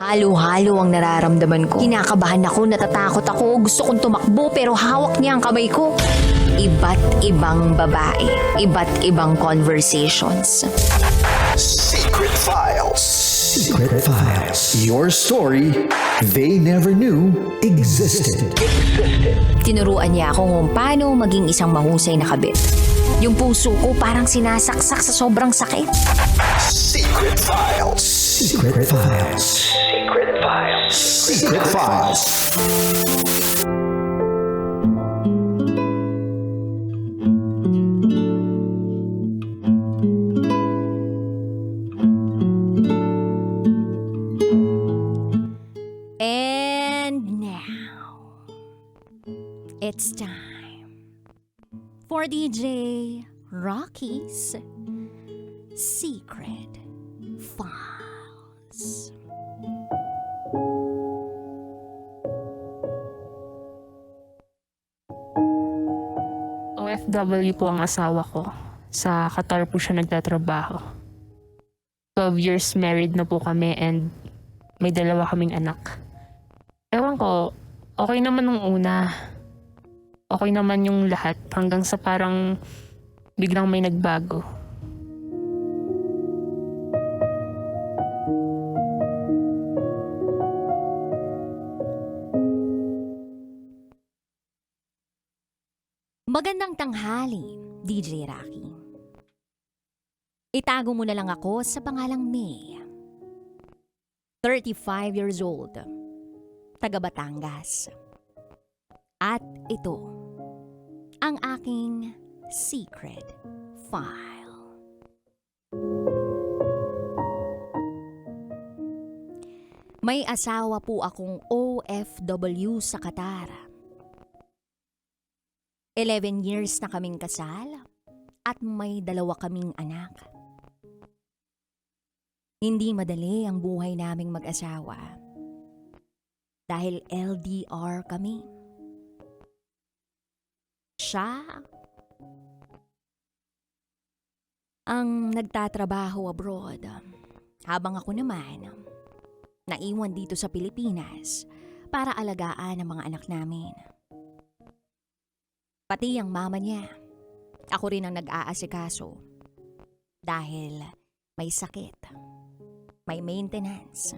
Halo-halo ang nararamdaman ko. Kinakabahan ako, natatakot ako, gusto kong tumakbo pero hawak niya ang kamay ko. Iba't ibang babae, iba't ibang conversations. Secret Files. Secret Files. Your story they never knew existed. Tinuruan niya ako kung paano maging isang mahusay na kabit. Yung puso ko parang sinasaksak sa sobrang sakit. Secret Files. Secret Files. Secret Files. Secret Files. And now, it's time for DJ Rocky's Secret Files. OFW po ang asawa ko. Sa Qatar po siya nagtatrabaho. 12 years married na po kami and may 2 kaming anak. Ewan ko, okay naman nung una. Okay naman yung lahat hanggang sa parang biglang may nagbago. Magandang tanghali, DJ Rocky. Itago mo na lang ako sa pangalang May. 35 years old. Taga Batangas. At ito, ang aking secret file. May asawa po akong OFW sa Qatar. 11 years na kaming kasal at may 2 kaming anak. Hindi madali ang buhay naming mag-asawa dahil LDR kami. Siya ang nagtatrabaho abroad habang ako naman naiwan dito sa Pilipinas para alagaan ang mga anak namin. Pati ang mama niya, ako rin ang nag-aasikaso dahil may sakit, may maintenance.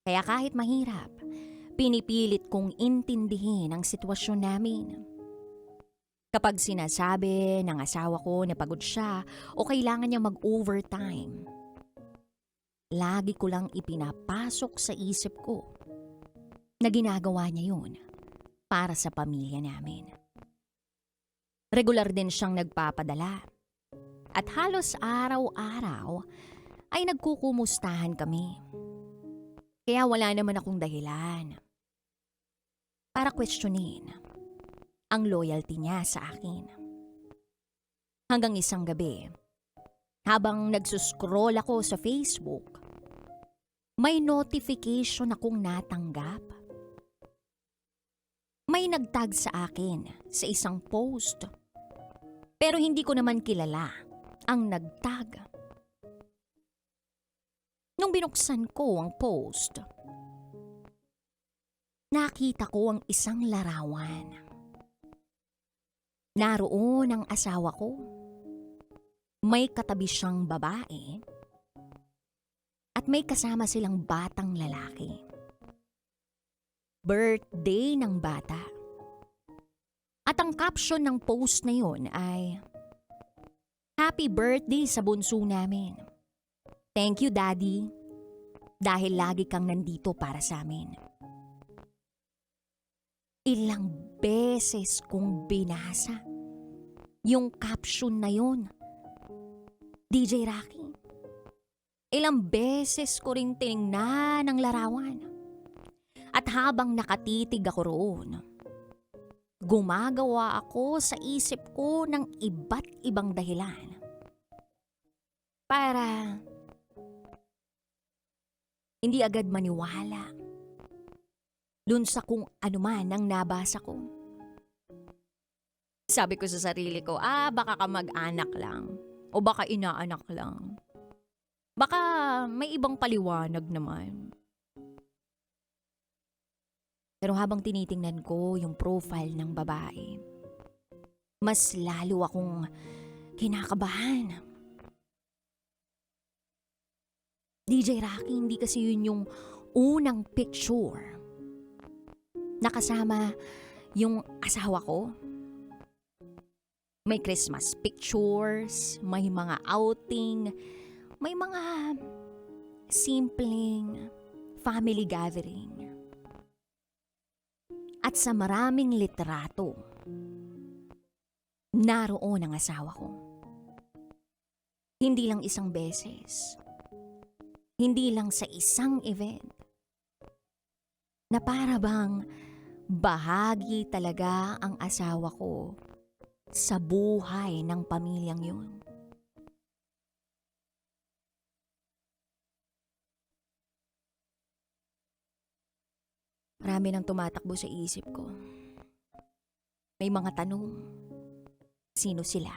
Kaya kahit mahirap, pinipilit kong intindihin ang sitwasyon namin. Kapag sinasabi ng asawa ko na pagod siya o kailangan niya mag-overtime, lagi ko lang ipinapasok sa isip ko na ginagawa niya yun para sa pamilya namin. Regular din siyang nagpapadala at halos araw-araw ay nagkukumustahan kami. Kaya wala naman akong dahilan para questionin ang loyalty niya sa akin. Hanggang isang gabi, habang nagsuscroll ako sa Facebook, may notification akong natanggap. May nagtag sa akin sa isang post. Pero hindi ko naman kilala ang nagtag. Nung binuksan ko ang post, nakita ko ang isang larawan. Naroon ang asawa ko. May katabi siyang babae at may kasama silang batang lalaki. Birthday ng bata. At ang caption ng post na yun ay, "Happy birthday sa bunso namin. Thank you, Daddy, dahil lagi kang nandito para sa amin." Ilang beses kong binasa yung caption na yun, DJ Rocky. Ilang beses ko ring tinignan ang larawan. At habang nakatitig ako roon, gumagawa ako sa isip ko ng iba't ibang dahilan para hindi agad maniwala dun sa kung ano man ang nabasa ko. Sabi ko sa sarili ko, baka ka mag-anak lang o baka inaanak lang. Baka baka may ibang paliwanag naman. Pero habang tinitingnan ko yung profile ng babae, mas lalo akong kinakabahan. DJ Rocky, hindi kasi yun yung unang picture. Nakasama yung asawa ko. May Christmas pictures, may mga outing, may mga simpleng family gathering. At sa maraming litrato, naroon ang asawa ko. Hindi lang isang beses. Hindi lang sa isang event. Na para bang bahagi talaga ang asawa ko sa buhay ng pamilyang yun. Marami nang tumatakbo sa isip ko. May mga tanong. Sino sila?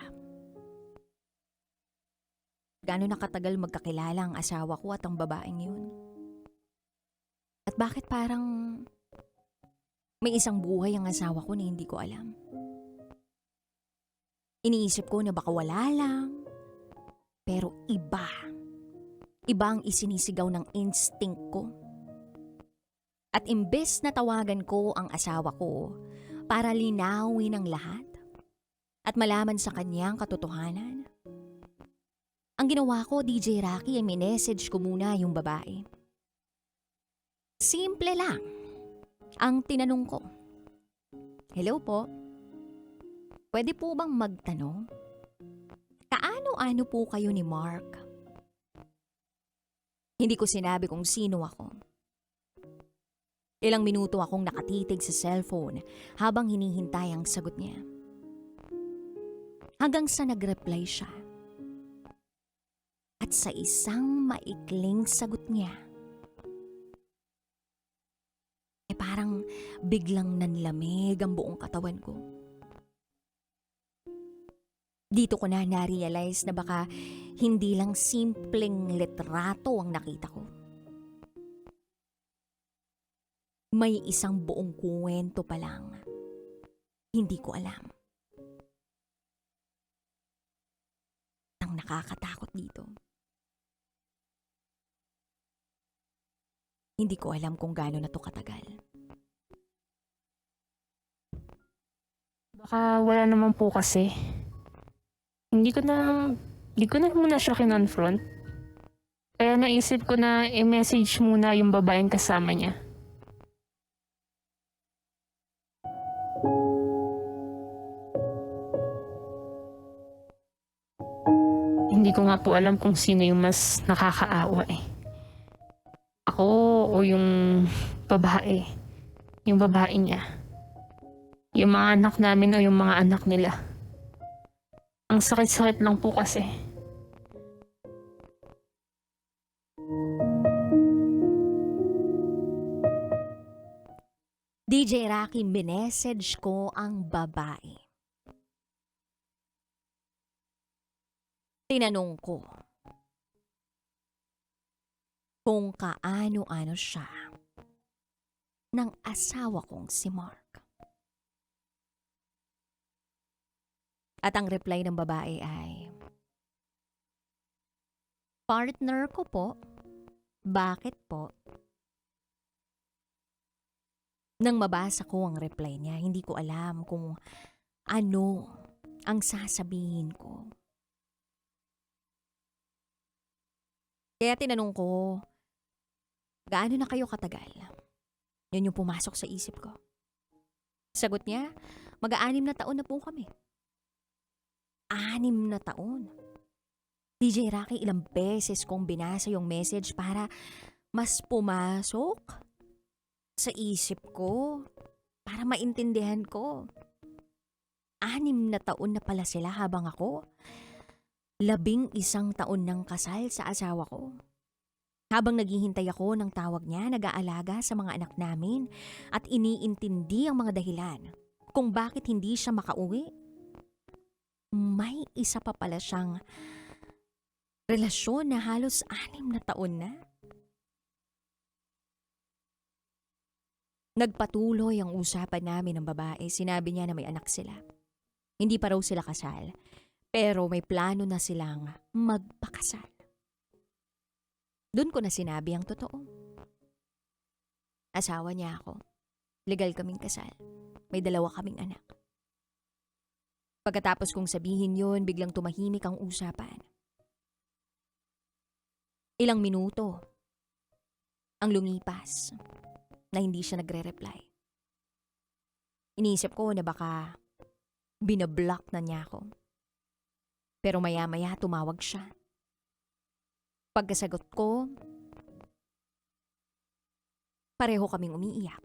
Gaano na katagal magkakilala ang asawa ko at ang babaeng yun? At bakit parang may isang buhay ang asawa ko na hindi ko alam? Iniisip ko na baka wala lang. Pero iba. Iba ang isinisigaw ng instinct ko. At imbes na tawagan ko ang asawa ko para linawin ang lahat at malaman sa kanyang katotohanan, ang ginawa ko, DJ Rocky, ay minessage ko muna yung babae. Simple lang ang tinanong ko. Hello po, pwede po bang magtanong? Kaano-ano po kayo ni Mark? Hindi ko sinabi kung sino ako. Ilang minuto akong nakatitig sa cellphone habang hinihintay ang sagot niya. Hanggang sa nag-reply siya. At sa isang maikling sagot niya, parang biglang nanlamig ang buong katawan ko. Dito ko na na-realize na baka hindi lang simpleng litrato ang nakita ko. May isang buong kwento pa lang. Hindi ko alam. Ang nakakatakot dito. Hindi ko alam kung gaano na to katagal. Baka wala naman po kasi. Hindi ko na muna siya kinonfront. Kaya naisip ko na i-message muna yung babaeng kasama niya. Hindi ko nga po alam kung sino yung mas nakakaawa eh. Ako o yung babae. Yung babae niya. Yung mga anak namin o yung mga anak nila. Ang sakit-sakit lang po kasi. DJ Rocky, minessage ko ang babae. Tinanong ko kung kaano-ano siya ng asawa kong si Mark. At ang reply ng babae ay, partner ko po. Bakit po? Nang mabasa ko ang reply niya, hindi ko alam kung ano ang sasabihin ko. Kaya tinanong ko, gaano na kayo katagal? Yun yung pumasok sa isip ko. Sagot niya, mag-6 na taon na po kami. 6 na taon. DJ Rocky, ilang beses kong binasa yung message para mas pumasok sa isip ko, para maintindihan ko. 6 na taon na pala sila habang ako 11 taon ng kasal sa asawa ko. Habang naghihintay ako ng tawag niya, nag-aalaga sa mga anak namin at iniintindi ang mga dahilan kung bakit hindi siya makauwi. May isa pa pala siyang Relasyon na halos 6 na taon na. Nagpatuloy ang usapan namin ng babae. Sinabi niya na may anak sila. Hindi pa raw sila kasal, pero may plano na silang magpakasal. Doon ko na sinabi ang totoo. Asawa niya ako. Legal kaming kasal. May 2 kaming anak. Pagkatapos kong sabihin yun, biglang tumahimik ang usapan. Ilang minuto ang lumipas na hindi siya nagre-reply. Iniisip ko na baka binablock na niya ako. Pero maya-maya tumawag siya. Pagkasagot ko, pareho kaming umiiyak.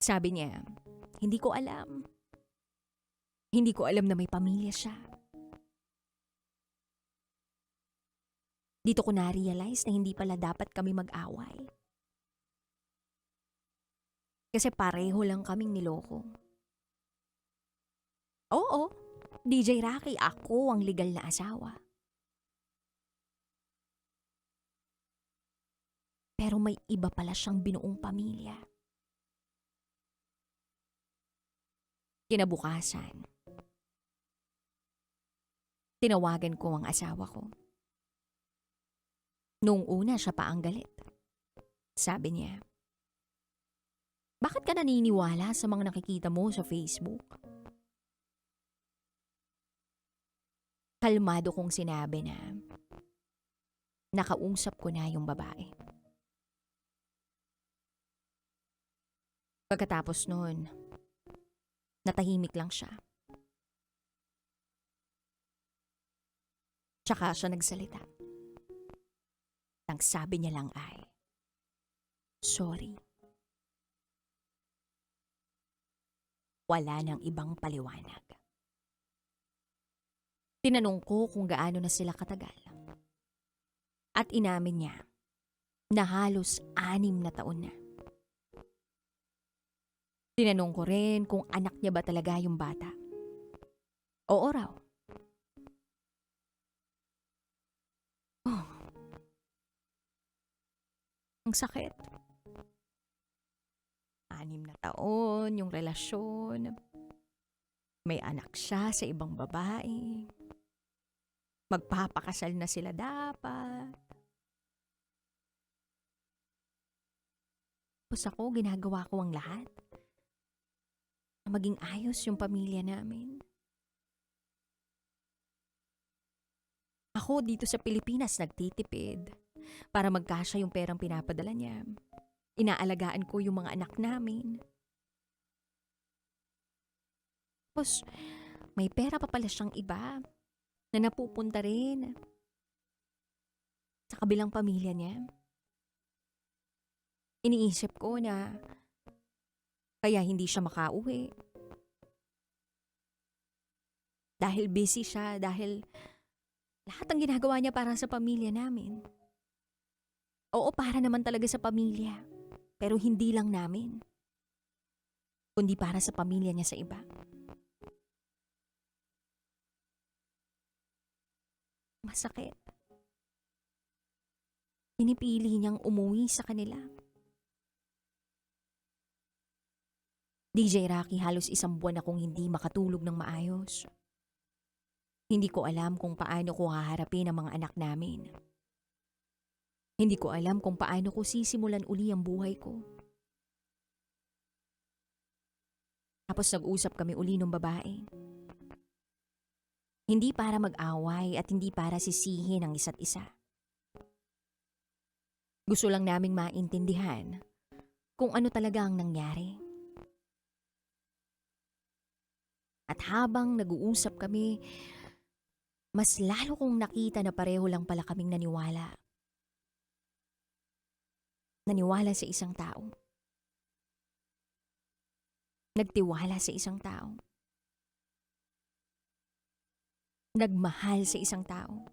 Sabi niya, hindi ko alam. Hindi ko alam na may pamilya siya. Dito ko na-realize na hindi pala dapat kami mag-away. Kasi pareho lang kaming niloko. Oo, DJ Rocky, ako ang legal na asawa. Pero may iba pala siyang binuong pamilya. Kinabukasan, tinawagan ko ang asawa ko. Noong una siya pa ang galit. Sabi niya, bakit ka naniniwala sa mga nakikita mo sa Facebook? Kalmado kong sinabi na nakausap ko na yung babae. Pagkatapos nun, natahimik lang siya. Tsaka siya nagsalita. Ang sabi niya lang ay, sorry. Wala nang ibang paliwanag. Tinanong ko kung gaano na sila katagal. At inamin niya na halos 6 na taon na. Tinanong ko rin kung anak niya ba talaga yung bata. Oo raw. Oh. Ang sakit. 6 na taon yung relasyon. May anak siya sa ibang babae. Magpapakasal na sila dapat. Tapos ako, ginagawa ko ang lahat. Maging ayos yung pamilya namin. Ako dito sa Pilipinas nagtitipid para magkasya yung perang pinapadala niya. Inaalagaan ko yung mga anak namin. Tapos may pera pa pala siyang iba na napupunta rin sa kabilang pamilya niya. Iniisip ko na kaya hindi siya makauwi. Dahil busy siya, dahil lahat ng ginagawa niya para sa pamilya namin. Oo, para naman talaga sa pamilya. Pero hindi lang namin. Kundi para sa pamilya niya sa iba. Masakit. Pinipili niyang umuwi sa kanila. DJ Rocky, halos 1 buwan akong hindi makatulog ng maayos. Hindi ko alam kung paano ko haharapin ang mga anak namin. Hindi ko alam kung paano ko sisimulan uli ang buhay ko. Tapos nag-usap kami uli ng babae. Hindi para mag-away at hindi para sisihin ang isa't isa. Gusto lang naming maintindihan kung ano talaga ang nangyari. At habang nag-uusap kami, mas lalo kong nakita na pareho lang pala kaming naniwala. Naniwala sa isang tao. Nagtiwala sa isang tao. Nagmahal sa isang tao.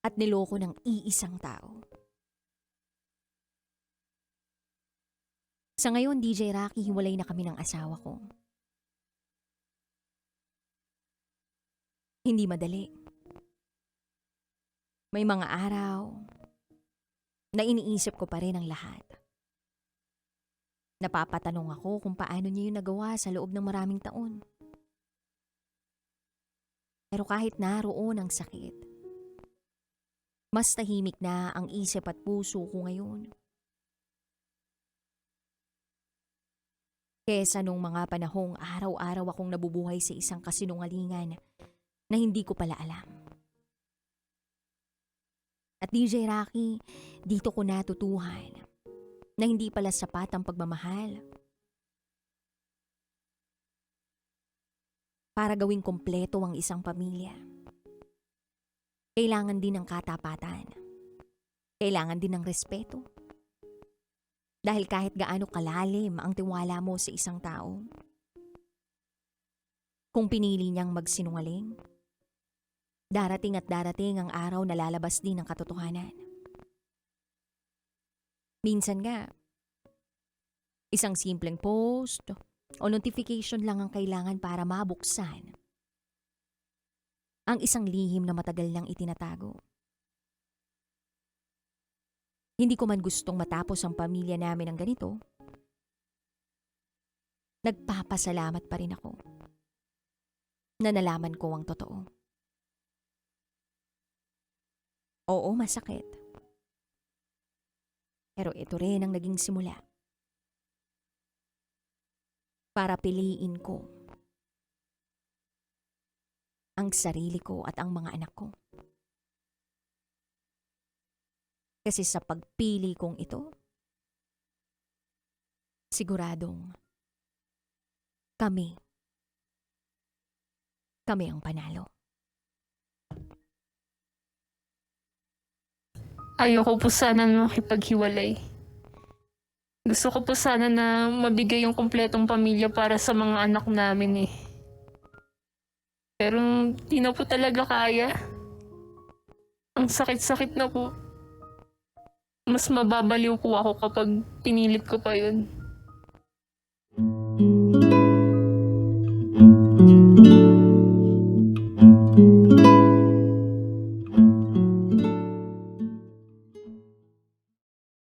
At niloko ng iisang tao. Sa ngayon, DJ Rocky, hiwalay na kami ng asawa ko. Hindi madali. May mga araw na iniisip ko pa rin ang lahat. Napapatanong ako kung paano niya yun nagawa sa loob ng maraming taon. Pero kahit naroon ang sakit, mas tahimik na ang isip at puso ko ngayon. Kesa nung mga panahong araw-araw akong nabubuhay sa isang kasinungalingan na hindi ko pala alam. At DJ Rocky, dito ko natutuhan na hindi pala sapat ang pagmamahal para gawing kompleto ang isang pamilya. Kailangan din ng katapatan. Kailangan din ng respeto. Dahil kahit gaano kalalim ang tiwala mo sa isang tao, kung pinili niyang magsinungaling, darating at darating ang araw na lalabas din ang katotohanan. Minsan nga, isang simpleng post o notification lang ang kailangan para mabuksan ang isang lihim na matagal nang itinatago. Hindi ko man gustong matapos ang pamilya namin ng ganito, nagpapasalamat pa rin ako na nalaman ko ang totoo. Oo, masakit. Pero ito rin ang naging simula para piliin ko ang sarili ko at ang mga anak ko. Kasi sa pagpili kong ito, siguradong kami ang panalo. Ayoko po sana na makipaghiwalay. Gusto ko po sana na mabigay yung kumpletong pamilya para sa mga anak namin eh. Pero di na po talaga kaya. Ang sakit-sakit na po. Mas mababaliw po ako kapag pinilit ko pa yun.